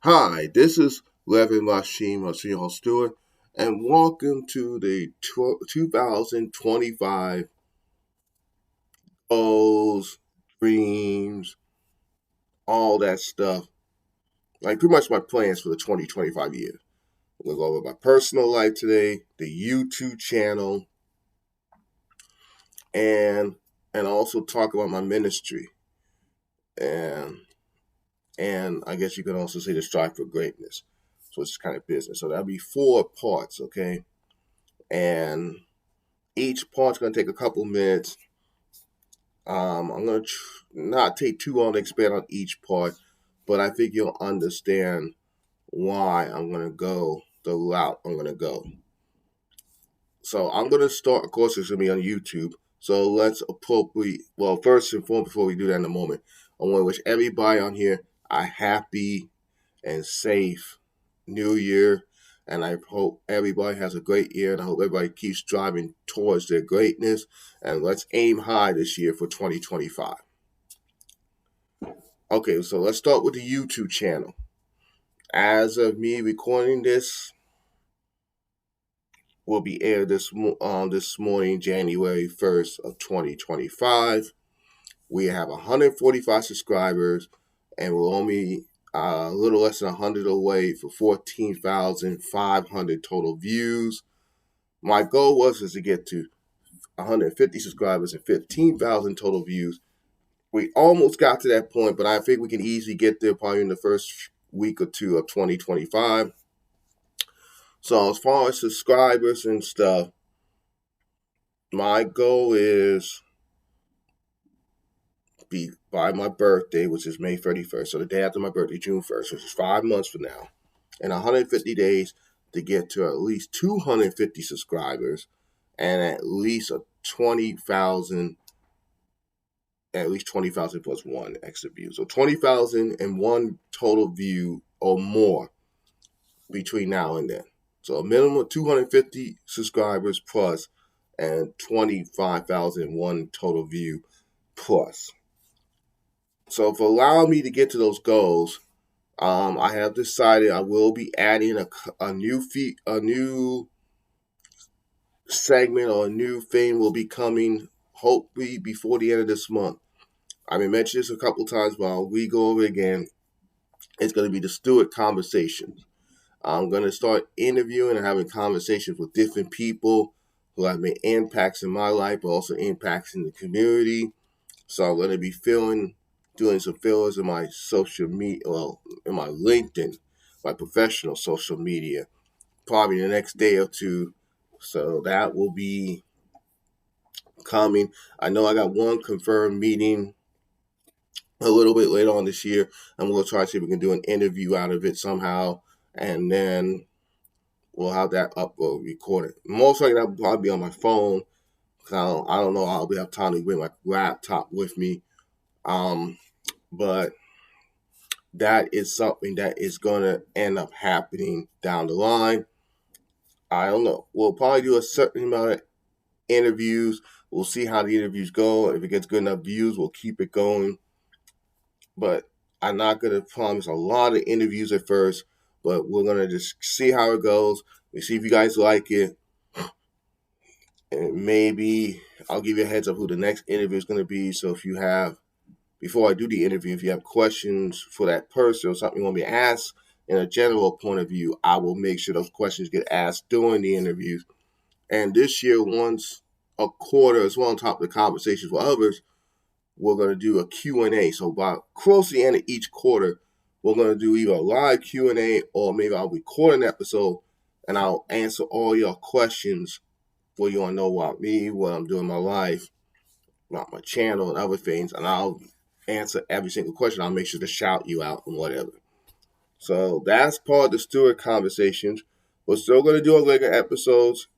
Hi, this is Levin Lashim Hashim Stewart, and welcome to the 2025 goals, dreams, all that stuff. Like pretty much my plans for the 2025 year. We'll go over my personal life today, the YouTube channel, and also talk about my ministry, and I guess you can also say the strive for greatness. So it's kind of business. So that'll be 4 parts, okay? And each part's going to take a couple minutes. I'm going to not take too long to expand on each part, but I think you'll understand why I'm going to go the route I'm going to go. So I'm going to start, of course, it's going to be on YouTube. So let's first and foremost, before we do that in a moment, I want to wish everybody on here a happy and safe New Year. And I hope everybody has a great year, and I hope everybody keeps driving towards their greatness. And let's aim high this year for 2025. Okay, so let's start with the YouTube channel. As of me recording this, will be aired this morning, January 1st of 2025. We have 145 subscribers, and we're only a little less than 100 away for 14,500 total views. My goal was to get to 150 subscribers and 15,000 total views. We almost got to that point, but I think we can easily get there probably in the first week or two of 2025. So as far as subscribers and stuff, my goal is be by my birthday, which is May 31st, so the day after my birthday, June 1st, which is 5 months from now, in 150 days to get to at least 250 subscribers and at least 20,000 plus one extra view. So 20,000 and one total view or more between now and then. So a minimum of 250 subscribers plus and 25,000 one total view plus. So for allowing me to get to those goals, I have decided I will be adding a new segment or a new thing will be coming hopefully before the end of this month. I've been mentioning this a couple times, but we go over it again. It's going to be the Stewart Conversations. I'm going to start interviewing and having conversations with different people who have made impacts in my life, but also impacts in the community. So I'm going to be doing some fillers in my social media, in my LinkedIn, my professional social media, probably the next day or two. So that will be coming. I know I got one confirmed meeting a little bit later on this year. I'm going to try to see if we can do an interview out of it somehow, and then we'll have that recorded. Most likely that'll probably be on my phone. I don't know. I'll have time to bring my laptop with me. But that is something that is going to end up happening down the line. I don't know. We'll probably do a certain amount of interviews. We'll see how the interviews go. If it gets good enough views, we'll keep it going. But I'm not going to promise a lot of interviews at first, but we're going to just see how it goes. We see if you guys like it. And maybe I'll give you a heads up who the next interview is going to be. So if you have, before I do the interview, if you have questions for that person or something you want me to ask in a general point of view, I will make sure those questions get asked during the interviews. And this year, once a quarter as well on top of the conversations with others, we're going to do a Q&A. So by close to the end of each quarter, we're going to do either a live Q&A or maybe I'll record an episode and I'll answer all your questions where you want to know about me, what I'm doing in my life, about my channel and other things, and I'll answer every single question. I'll make sure to shout you out and whatever. So that's part of the Stewart Conversations. We're still going to do our regular episodes,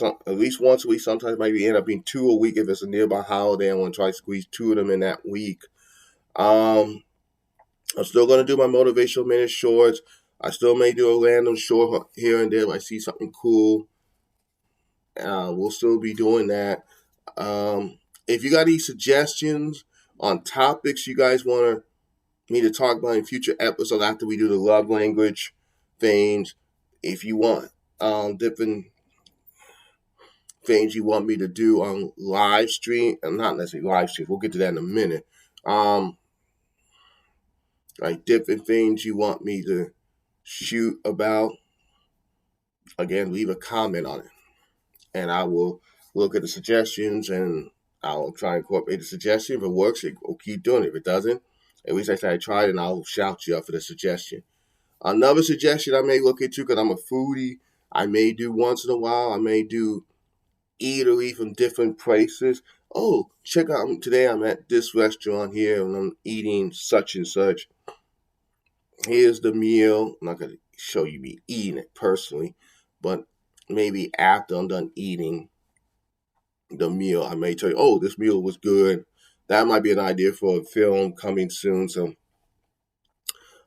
at least once a week. Sometimes maybe end up being 2 a week if it's a nearby holiday. I'm going to try to squeeze 2 of them in that week. I'm still going to do my motivational minute shorts. I still may do a random short here and there if I see something cool. We'll still be doing that. If you got any suggestions on topics you guys want to me to talk about in future episodes after we do the love language things. If you want different things you want me to do on live stream, and not necessarily live stream, we'll get to that in a minute. Like different things you want me to shoot about, again, leave a comment on it, and I will look at the suggestions and I'll try and incorporate the suggestion. If it works, we'll keep doing it. If it doesn't, at least I say I tried, and I'll shout you out for the suggestion. Another suggestion I may look into, because I'm a foodie, I may do once in a while, I may do eatery from different places. Oh, check out, today I'm at this restaurant here and I'm eating such and such. Here's the meal. I'm not going to show you me eating it personally, but maybe after I'm done eating the meal, I may tell you, oh, this meal was good. That might be an idea for a film coming soon. So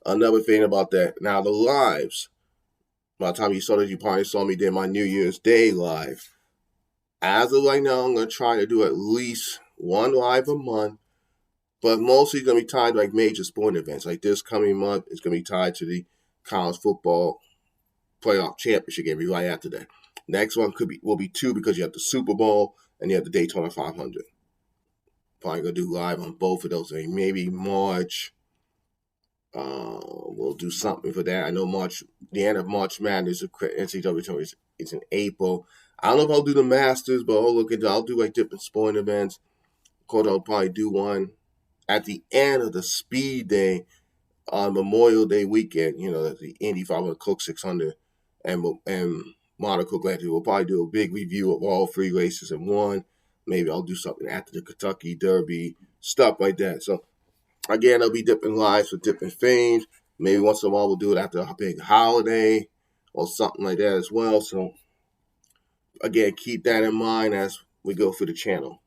another thing about that, now the lives, by the time you saw this, you probably saw me do my New Year's Day live. As of right now, I'm going to try to do at least one live a month, but mostly going to be tied to like major sporting events. Like this coming month, it's going to be tied to the college football playoff championship game right after that. Next one will be two, because you have the Super Bowl and you have the Daytona 500. Probably going to do live on both of those. Maybe March. We'll do something for that. I know the end of March Madness, NCAA tournament is in April. I don't know if I'll do the Masters, but I'll do like different sporting events. Of course, I'll probably do one at the end of the Speed Day on Memorial Day weekend. The Indy 500, Coke 600, and Monaco Grand Prix. We'll probably do a big review of all three races in one. Maybe I'll do something after the Kentucky Derby, stuff like that. So again, there'll be different lives for different things. Maybe once in a while we'll do it after a big holiday or something like that as well. So again, keep that in mind as we go through the channel.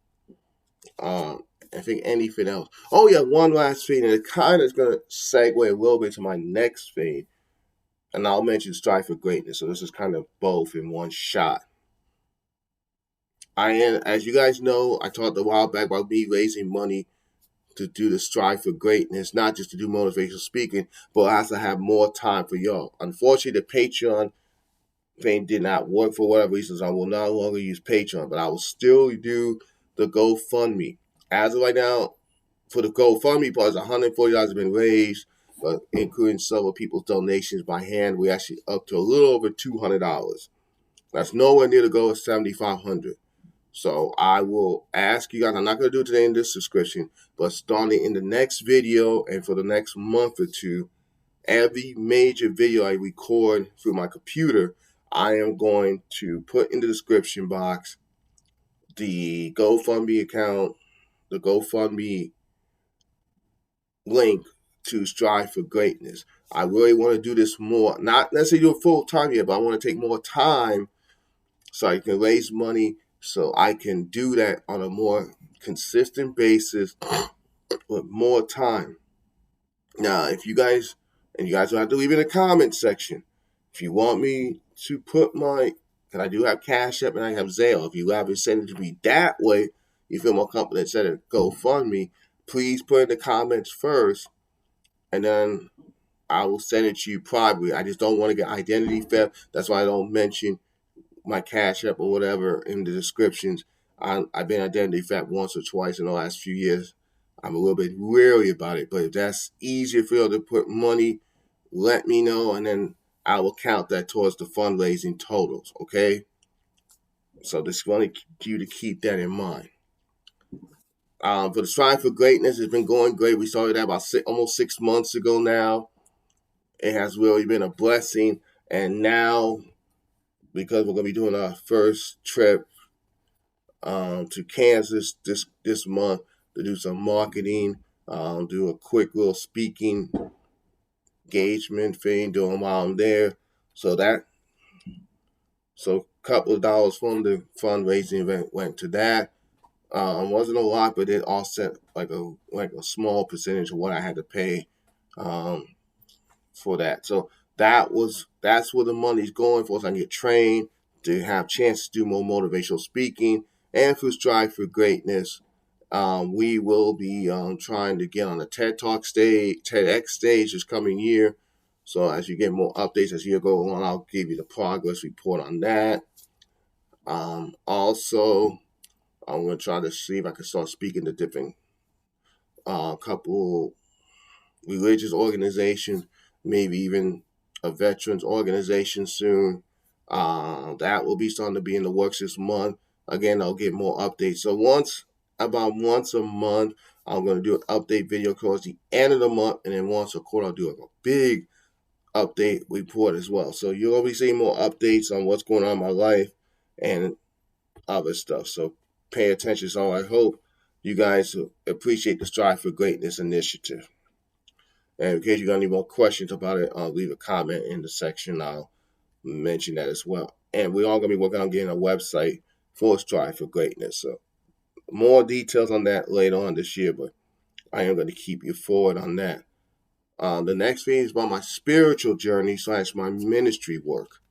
I think anything else. Oh yeah, one last thing, and it kind of is going to segue a little bit to my next thing, and I'll mention Strive for Greatness. So this is kind of both in one shot. As you guys know, I talked a while back about me raising money to do the Strive for Greatness, not just to do motivational speaking, but I also have more time for y'all. Unfortunately, the Patreon thing did not work for whatever reasons. I will no longer use Patreon, but I will still do the GoFundMe. As of right now, for the GoFundMe part, $140 has been raised, but including several people's donations by hand, we're actually up to a little over $200. That's nowhere near the goal of $7,500. So I will ask you guys, I'm not going to do it today in this subscription, but starting in the next video and for the next month or two, every major video I record through my computer, I am going to put in the description box the GoFundMe account, the GoFundMe link to Strive for Greatness. I really want to do this more, not necessarily do it full time yet, but I want to take more time so I can raise money, so I can do that on a more consistent basis with more time. Now, if you guys don't have to leave in the comment section, if you want me to put because I do have Cash App and I have Zelle. If you have it send it to me that way, you feel more comfortable instead of GoFundMe, please put in the comments first, and then I will send it to you privately. I just don't want to get identity theft. That's why I don't mention my Cash App or whatever in the descriptions. I've been identity theft once or twice in the last few years. I'm a little bit wary about it, but if that's easier for you to put money, let me know, and then I will count that towards the fundraising totals, okay? So just want you to keep that in mind. For the Strive for Greatness, it's been going great. We started that about almost 6 months ago now. It has really been a blessing, and now, because we're going to be doing our first trip to Kansas this month to do some marketing, do a quick little speaking engagement thing, doing while I'm there. So a couple of dollars from the fundraising event went to that. Wasn't a lot, but it offset like a small percentage of what I had to pay for that. So that's where the money's going for. So I can get trained to have chance to do more motivational speaking, and for Strive for Greatness, We will be trying to get on the TED Talk stage, TEDx stage this coming year. So as you get more updates as the year goes on, I'll give you the progress report on that. Also, I'm going to try to see if I can start speaking to different couple religious organizations, maybe even a veterans organization soon. That will be starting to be in the works this month. Again, I'll get more updates. So about once a month, I'm going to do an update video towards the end of the month, and then once a quarter, I'll do a big update report as well. So you'll be seeing more updates on what's going on in my life and other stuff. So pay attention. So I hope you guys appreciate the Strive for Greatness initiative. And in case you got any more questions about it, leave a comment in the section. I'll mention that as well. And we're all going to be working on getting a website for Strive for Greatness. So more details on that later on this year, but I am going to keep you forward on that. The next thing is about my spiritual journey / my ministry work.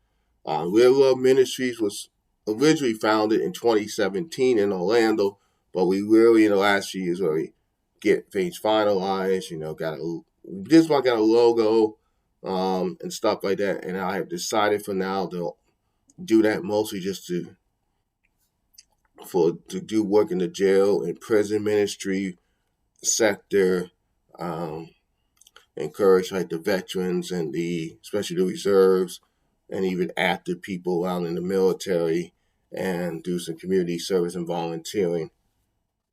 Real Love Ministries was originally founded in 2017 in Orlando, but we really in the last few years really get things finalized. Got a logo and stuff like that, and I have decided for now to do that mostly just to do work in the jail and prison ministry sector. Encourage like the veterans and especially the reserves and even active people out in the military, and do some community service and volunteering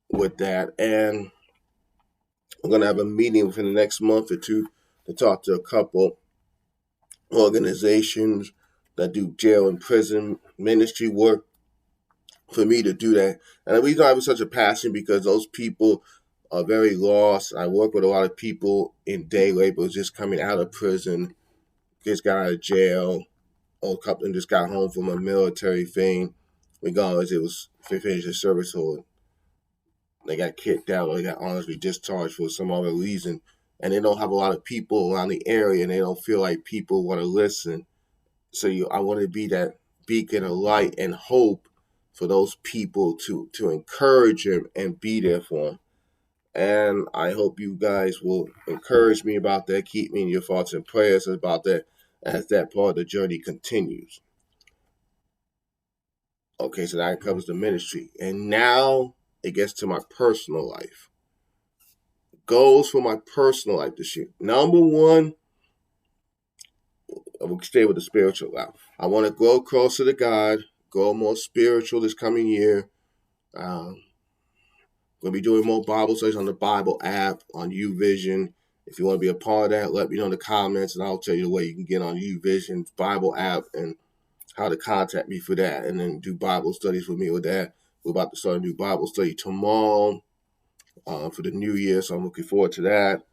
with that. And I'm going to have a meeting within the next month or two to talk to a couple organizations that do jail and prison ministry work for me to do that. And the reason I have such a passion because those people are very lost. I work with a lot of people in day labor just coming out of prison, just got out of jail, or a couple of them just got home from a military thing. Regardless, it was they finished their service or they got kicked out or they got honestly discharged for some other reason. And they don't have a lot of people around the area and they don't feel like people want to listen. So I want to be that beacon of light and hope for those people to encourage them and be there for them. And I hope you guys will encourage me about that. Keep me in your thoughts and prayers about that as that part of the journey continues. Okay, so that covers the ministry. And now it gets to my personal life. Goals for my personal life this year. Number one, I will stay with the spiritual life. I want to grow closer to God, grow more spiritual this coming year. Going to be doing more Bible studies on the Bible app, on YouVision. If you want to be a part of that, let me know in the comments, and I'll tell you the way you can get on YouVision's Bible app and how to contact me for that, and then do Bible studies with me with that. We're about to start a new Bible study tomorrow for the new year, so I'm looking forward to that.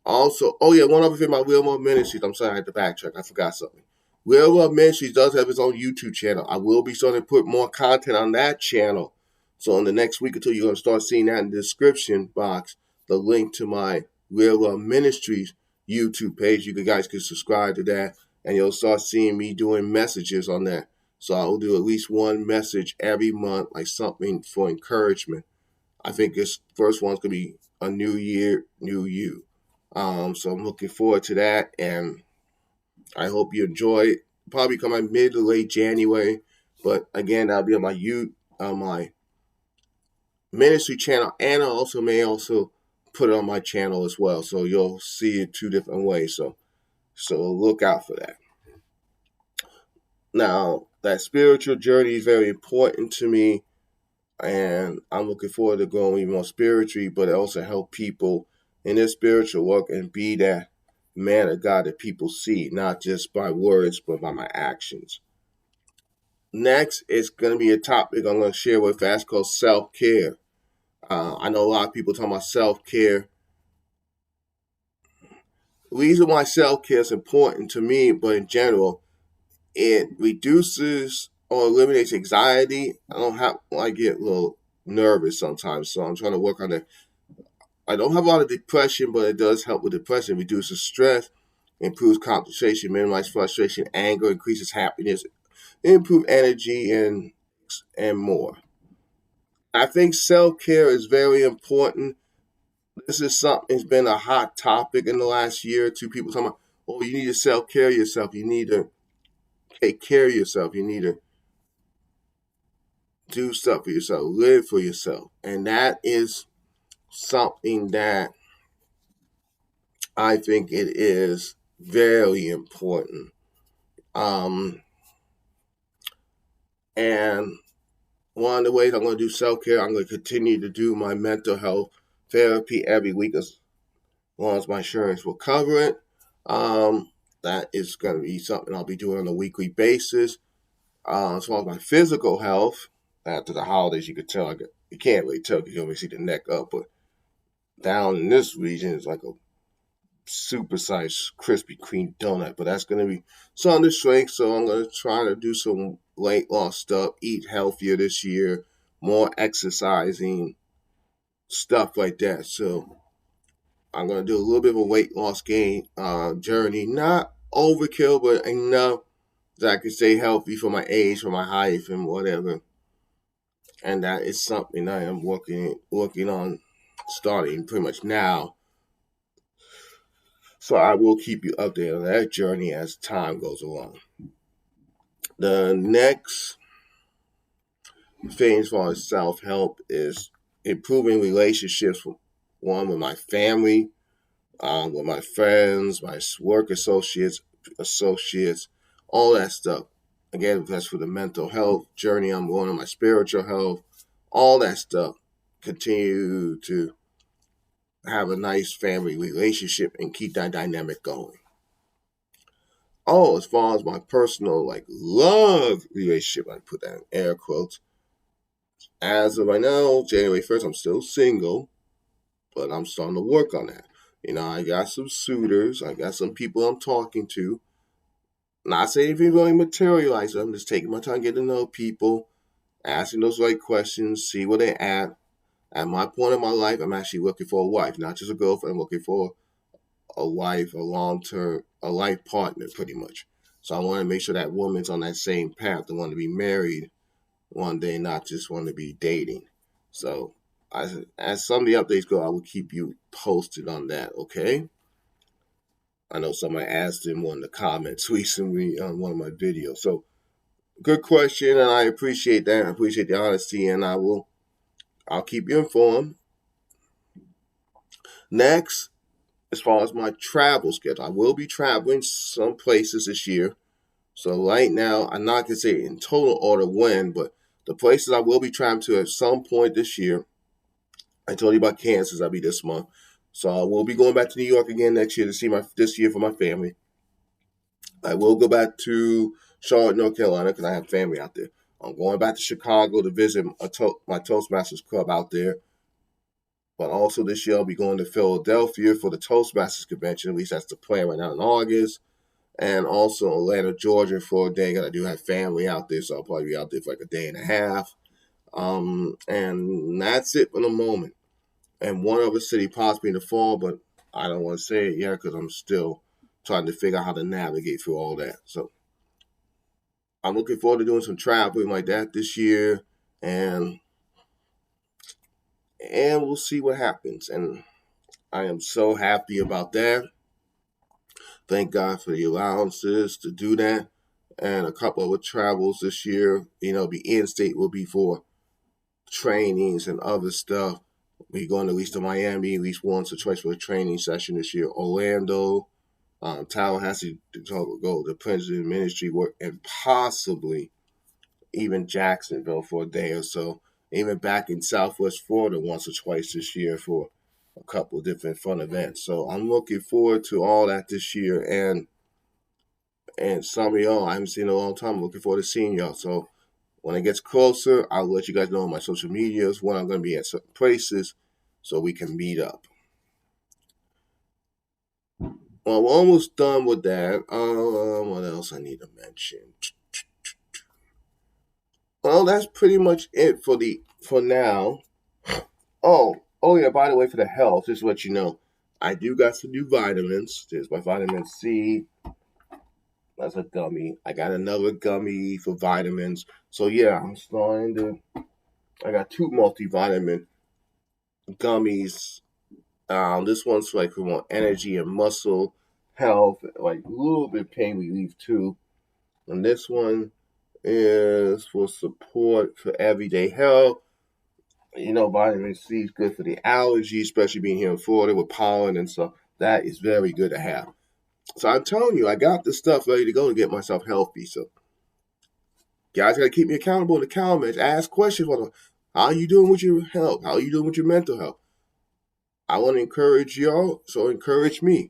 Also, one other thing about Real Love Ministries. I'm sorry, I had to backtrack. I forgot something. Real Love Ministries does have its own YouTube channel. I will be starting to put more content on that channel. So in the next week or two, you're going to start seeing that in the description box, the link to my Real Love Ministries YouTube page. You guys can subscribe to that, and you'll start seeing me doing messages on that. So I will do at least one message every month, like something for encouragement. I think this first one's going to be a new year, new you. So I'm looking forward to that, and I hope you enjoy it. Probably come out mid to late January, but again, that'll be on my ministry channel, and I may put it on my channel as well. So you'll see it two different ways. So look out for that. Now, that spiritual journey is very important to me, and I'm looking forward to growing even more spiritually, but also help people in their spiritual work and be that man of God that people see, not just by words, but by my actions. Next is going to be a topic I'm going to share with fast called self-care. I know a lot of people talking about self-care. The reason why self-care is important to me, but in general, it reduces or eliminates anxiety. I get a little nervous sometimes, so I'm trying to work on that. I don't have a lot of depression, but it does help with depression. It reduces stress, improves concentration, minimizes frustration, anger, increases happiness, improve energy, and more. I think self-care is very important. This is something that's been a hot topic in the last year or two. People talking about, oh, you need to self-care yourself. You need to take care of yourself. You need to do stuff for yourself, live for yourself. And that is something that I think it is very important. Um, and one of the ways I'm going to do self care, I'm going to continue to do my mental health therapy every week as long as my insurance will cover it. That is going to be something I'll be doing on a weekly basis. As far as my physical health, after the holidays, you could tell, you can't really tell because you only see the neck up, but down in this region, it's like a supersized Krispy Kreme donut, but that's going to be some the strength. So I'm going to try to do some weight loss stuff, eat healthier this year, more exercising, stuff like that. So I'm going to do a little bit of a weight loss gain journey, not overkill, but enough that I can stay healthy for my age, for my height, and whatever. And that is something I am working on starting pretty much now. So I will keep you updated on that journey as time goes along. The next thing as far as self-help is improving relationships, one with my family, with my friends, my work associates, all that stuff. Again, that's for the mental health journey I'm going on, my spiritual health, all that stuff. Continue to have a nice family relationship and keep that dynamic going. Oh, as far as my personal love relationship, I put that in air quotes. As of right now, January 1st, I'm still single, but I'm starting to work on that. I got some suitors, I got some people I'm talking to. Not saying if you really materialize, I'm just taking my time getting to know people, asking those right questions, see where they're at. At my point in my life, I'm actually looking for a wife, not just a girlfriend. I'm looking for a wife, a life partner, pretty much. So I want to make sure that woman's on that same path. They want to be married one day, not just want to be dating. So as some of the updates go, I will keep you posted on that, okay? I know somebody asked in one of the comments recently on one of my videos. So good question, and I appreciate that. I appreciate the honesty, and I'll keep you informed. Next, as far as my travel schedule, I will be traveling some places this year. So right now, I'm not gonna say in total order when, but the places I will be traveling to at some point this year. I told you about Kansas. I'll be this month, so I will be going back to New York again next year to see this year for my family. I will go back to Charlotte, North Carolina, because I have family out there. I'm going back to Chicago to visit my Toastmasters club out there. But also this year, I'll be going to Philadelphia for the Toastmasters convention. At least that's the plan right now in August. And also Atlanta, Georgia for a day. I do have family out there, so I'll probably be out there for like a day and a half. And that's it for the moment. And one other city possibly in the fall, but I don't want to say it yet because I'm still trying to figure out how to navigate through all that. So I'm looking forward to doing some traveling like that this year, and we'll see what happens. And I am so happy about that. Thank God for the allowances to do that. And a couple of travels this year, be in state will be for trainings and other stuff. We going at least to Miami at least once or twice for a training session this year. Orlando, Tallahassee to go to Princeton Ministry work, and possibly even Jacksonville for a day or so. Even back in Southwest Florida once or twice this year for a couple of different fun events. So I'm looking forward to all that this year, and some of y'all I haven't seen in a long time. I'm looking forward to seeing y'all. So when it gets closer, I'll let you guys know on my social medias when I'm going to be at certain places so we can meet up. Well, we're almost done with that. What else I need to mention? Well, that's pretty much it for now. Oh yeah. By the way, for the health, just to let you know, I do got some new vitamins. There's my vitamin C. That's a gummy. I got another gummy for vitamins. So yeah, I'm starting to I got 2 multivitamin gummies. This one's for more energy and muscle health, like a little bit of pain relief too. And this one is for support for everyday health. Vitamin C is good for the allergies, especially being here in Florida with pollen and stuff. That is very good to have. So I'm telling you, I got this stuff ready to go to get myself healthy. So guys got to keep me accountable in the comments. Ask questions. How are you doing with your health? How are you doing with your mental health? I want to encourage y'all, so encourage me.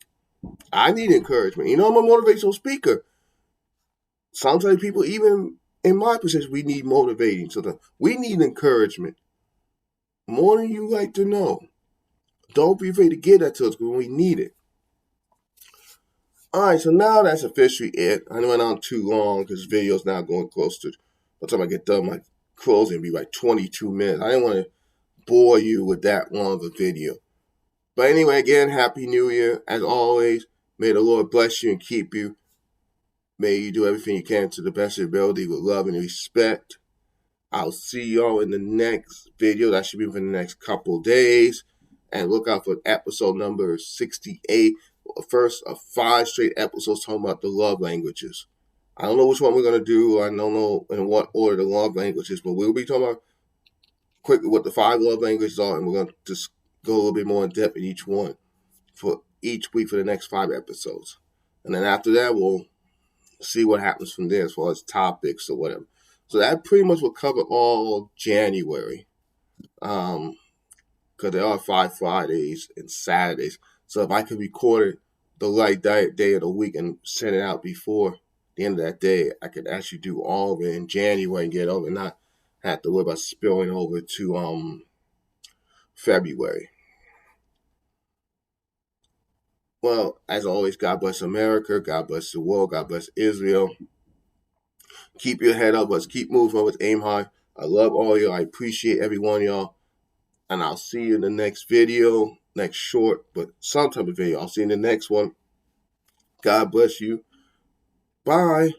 I need encouragement. I'm a motivational speaker. Sometimes people, even in my position, we need motivating. So we need encouragement. More than you like to know. Don't be afraid to give that to us when we need it. All right, so now that's officially it. I went on too long because this video's now going close to, by the time I get done, my closing will be like 22 minutes. I didn't want to bore you with that long of a video. But anyway, again, Happy New Year. As always, may the Lord bless you and keep you. May you do everything you can to the best of your ability with love and respect. I'll see y'all in the next video. That should be within the next couple days. And look out for episode number 68. First of 5 straight episodes talking about the love languages. I don't know which one we're going to do. I don't know in what order the love languages, but we'll be talking about quickly what the 5 love languages are, and we're going to just go a little bit more in depth in each one for each week for the next 5 episodes. And then after that, we'll see what happens from there as far as topics or whatever. So that pretty much will cover all January. Because there are 5 Fridays and Saturdays. So if I could record it the right day of the week and send it out before the end of that day, I could actually do all of it in January and get it over and not have to worry about spilling over to February. Well, as always, God bless America. God bless the world. God bless Israel. Keep your head up. Let's keep moving. Let's aim high. I love all y'all. I appreciate every one of y'all. And I'll see you in the next video, next short, but some type of video. I'll see you in the next one. God bless you. Bye.